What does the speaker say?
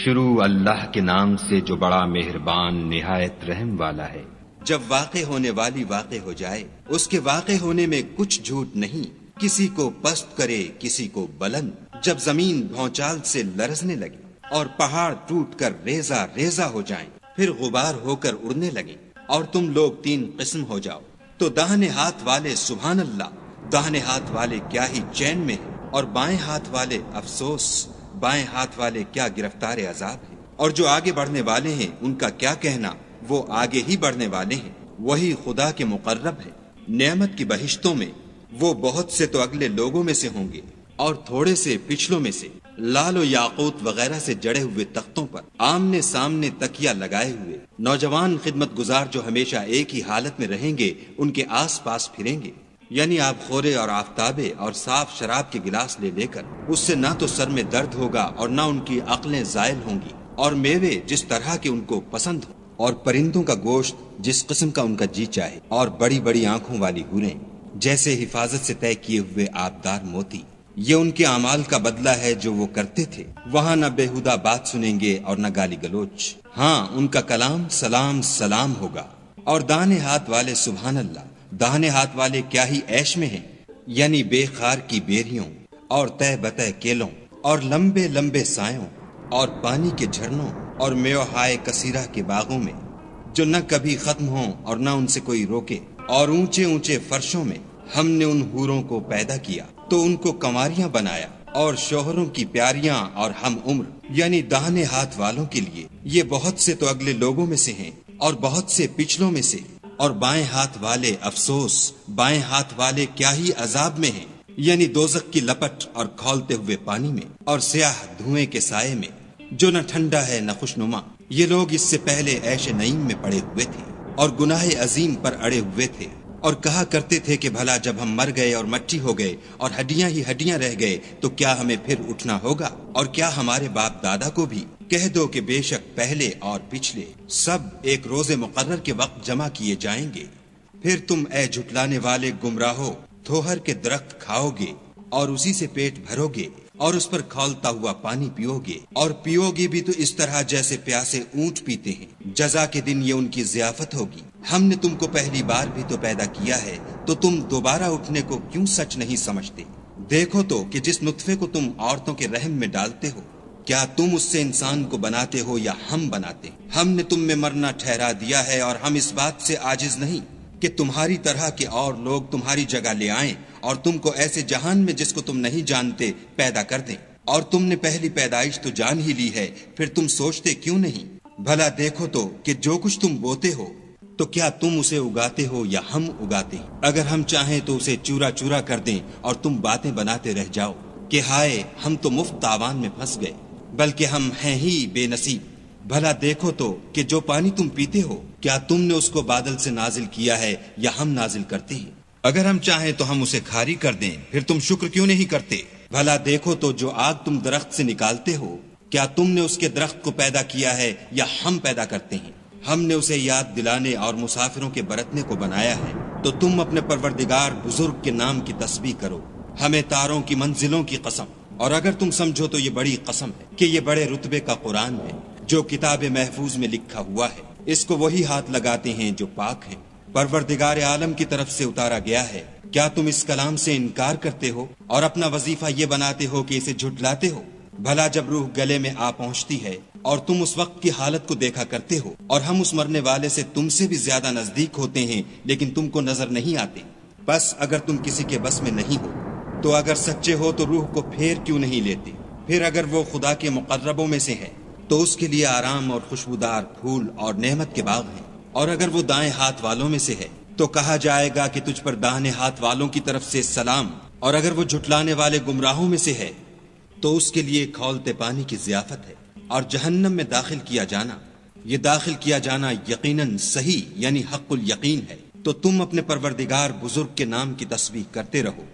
شروع اللہ کے نام سے جو بڑا مہربان نہایت رحم والا ہے۔ جب واقع ہونے والی واقع ہو جائے، اس کے واقع ہونے میں کچھ جھوٹ نہیں، کسی کو پست کرے کسی کو بلند۔ جب زمین بھونچال سے لرزنے لگے اور پہاڑ ٹوٹ کر ریزہ ریزہ ہو جائیں، پھر غبار ہو کر اڑنے لگیں، اور تم لوگ تین قسم ہو جاؤ، تو داہنے ہاتھ والے سبحان اللہ، داہنے ہاتھ والے کیا ہی چین میں ہیں، اور بائیں ہاتھ والے افسوس، بائیں ہاتھ والے کیا گرفتار عذاب ہیں۔ اور جو آگے بڑھنے والے ہیں ان کا کیا کہنا، وہ آگے ہی بڑھنے والے ہیں، وہی خدا کے مقرب ہے۔ نعمت کی بہشتوں میں وہ بہت سے تو اگلے لوگوں میں سے ہوں گے اور تھوڑے سے پچھلوں میں سے، لال و یاقوت وغیرہ سے جڑے ہوئے تختوں پر آمنے سامنے تکیہ لگائے ہوئے نوجوان خدمت گزار جو ہمیشہ ایک ہی حالت میں رہیں گے، ان کے آس پاس پھریں گے، یعنی آپ خورے اور آفتابے اور صاف شراب کے گلاس لے لے کر، اس سے نہ تو سر میں درد ہوگا اور نہ ان کی عقلیں زائل ہوں گی، اور میوے جس طرح کے ان کو پسند ہوں، اور پرندوں کا گوشت جس قسم کا ان کا جی چاہے، اور بڑی بڑی آنکھوں والی حوریں جیسے حفاظت سے طے کیے ہوئے آبدار موتی۔ یہ ان کے اعمال کا بدلہ ہے جو وہ کرتے تھے۔ وہاں نہ بےہودہ بات سنیں گے اور نہ گالی گلوچ، ہاں ان کا کلام سلام سلام ہوگا۔ اور داہنے ہاتھ والے سبحان اللہ، داہنے ہاتھ والے کیا ہی عیش میں ہیں، یعنی بے خار کی بیریوں اور تہ بتہ کیلوں اور لمبے لمبے سایوں اور پانی کے جھرنوں اور میوہائے کثیرہ کے باغوں میں جو نہ کبھی ختم ہوں اور نہ ان سے کوئی روکے، اور اونچے اونچے فرشوں میں ہم نے ان حوروں کو پیدا کیا تو ان کو کنواریاں بنایا، اور شوہروں کی پیاریاں اور ہم عمر، یعنی داہنے ہاتھ والوں کے لیے یہ بہت سے تو اگلے لوگوں میں سے ہیں اور بہت سے پچھلوں میں سے۔ اور بائیں ہاتھ والے افسوس، بائیں ہاتھ والے کیا ہی عذاب میں ہیں، یعنی دوزخ کی لپٹ اور کھولتے ہوئے پانی میں اور سیاہ دھوئیں کے سائے میں جو نہ ٹھنڈا ہے نہ خوشنما۔ یہ لوگ اس سے پہلے عیش نعیم میں پڑے ہوئے تھے اور گناہ عظیم پر اڑے ہوئے تھے، اور کہا کرتے تھے کہ بھلا جب ہم مر گئے اور مٹی ہو گئے اور ہڈیاں ہی ہڈیاں رہ گئے تو کیا ہمیں پھر اٹھنا ہوگا؟ اور کیا ہمارے باپ دادا کو بھی؟ کہہ دو کہ بے شک پہلے اور پچھلے سب ایک روز مقرر کے وقت جمع کیے جائیں گے۔ پھر تم اے جھٹلانے والے گمراہو تھوہر کے درخت کھاؤ گے اور اسی سے پیٹ بھرو گے اور اس پر کھولتا ہوا پانی پیو گے، اور پیو گے بھی تو اس طرح جیسے پیاسے اونٹ پیتے ہیں۔ جزا کے دن یہ ان کی ضیافت ہوگی۔ ہم نے تم کو پہلی بار بھی تو پیدا کیا ہے، تو تم دوبارہ اٹھنے کو کیوں سچ نہیں سمجھتے؟ دیکھو تو کہ جس نطفے کو تم عورتوں کے رحم میں ڈالتے ہو، کیا تم اس سے انسان کو بناتے ہو یا ہم بناتے ہیں؟ ہم نے تم میں مرنا ٹھہرا دیا ہے، اور ہم اس بات سے عاجز نہیں کہ تمہاری طرح کے اور لوگ تمہاری جگہ لے آئیں اور تم کو ایسے جہان میں جس کو تم نہیں جانتے پیدا کر دیں۔ اور تم نے پہلی پیدائش تو جان ہی لی ہے، پھر تم سوچتے کیوں نہیں؟ بھلا دیکھو تو کہ جو کچھ تم بوتے ہو تو کیا تم اسے اگاتے ہو یا ہم اگاتے ہیں؟ اگر ہم چاہیں تو اسے چورا چورا کر دیں اور تم باتیں بناتے رہ جاؤ کہ ہائے ہم تو مفت تاوان میں پھنس گئے، بلکہ ہم ہیں ہی بے نصیب۔ بھلا دیکھو تو کہ جو پانی تم پیتے ہو کیا تم نے اس کو بادل سے نازل کیا ہے یا ہم نازل کرتے ہیں؟ اگر ہم چاہیں تو ہم اسے کھاری کر دیں، پھر تم شکر کیوں نہیں کرتے؟ بھلا دیکھو تو جو آگ تم درخت سے نکالتے ہو کیا تم نے اس کے درخت کو پیدا کیا ہے یا ہم پیدا کرتے ہیں؟ ہم نے اسے یاد دلانے اور مسافروں کے برتنے کو بنایا ہے، تو تم اپنے پروردگار بزرگ کے نام کی تسبیح کرو۔ ہمیں تاروں کی منزلوں کی قسم، اور اگر تم سمجھو تو یہ بڑی قسم ہے کہ یہ بڑے رتبے کا قرآن ہے جو کتاب محفوظ میں لکھا ہوا ہے، اس کو وہی ہاتھ لگاتے ہیں جو پاک ہیں، پروردگار عالم کی طرف سے اتارا گیا ہے۔ کیا تم اس کلام سے انکار کرتے ہو اور اپنا وظیفہ یہ بناتے ہو کہ اسے جھٹلاتے ہو؟ بھلا جب روح گلے میں آ پہنچتی ہے اور تم اس وقت کی حالت کو دیکھا کرتے ہو، اور ہم اس مرنے والے سے تم سے بھی زیادہ نزدیک ہوتے ہیں لیکن تم کو نظر نہیں آتے۔ بس اگر تم کسی کے بس میں نہیں ہو تو اگر سچے ہو تو روح کو پھیر کیوں نہیں لیتے؟ پھر اگر وہ خدا کے مقربوں میں سے ہے تو اس کے لیے آرام اور خوشبودار پھول اور نعمت کے باغ ہیں، اور اگر وہ دائیں ہاتھ والوں میں سے ہے تو کہا جائے گا کہ تجھ پر داہنے ہاتھ والوں کی طرف سے سلام، اور اگر وہ جھٹلانے والے گمراہوں میں سے ہے تو اس کے لیے کھولتے پانی کی ضیافت ہے، اور جہنم میں داخل کیا جانا، یہ داخل کیا جانا یقیناً صحیح یعنی حق الیقین ہے۔ تو تم اپنے پروردگار بزرگ کے نام کی تسبیح کرتے رہو۔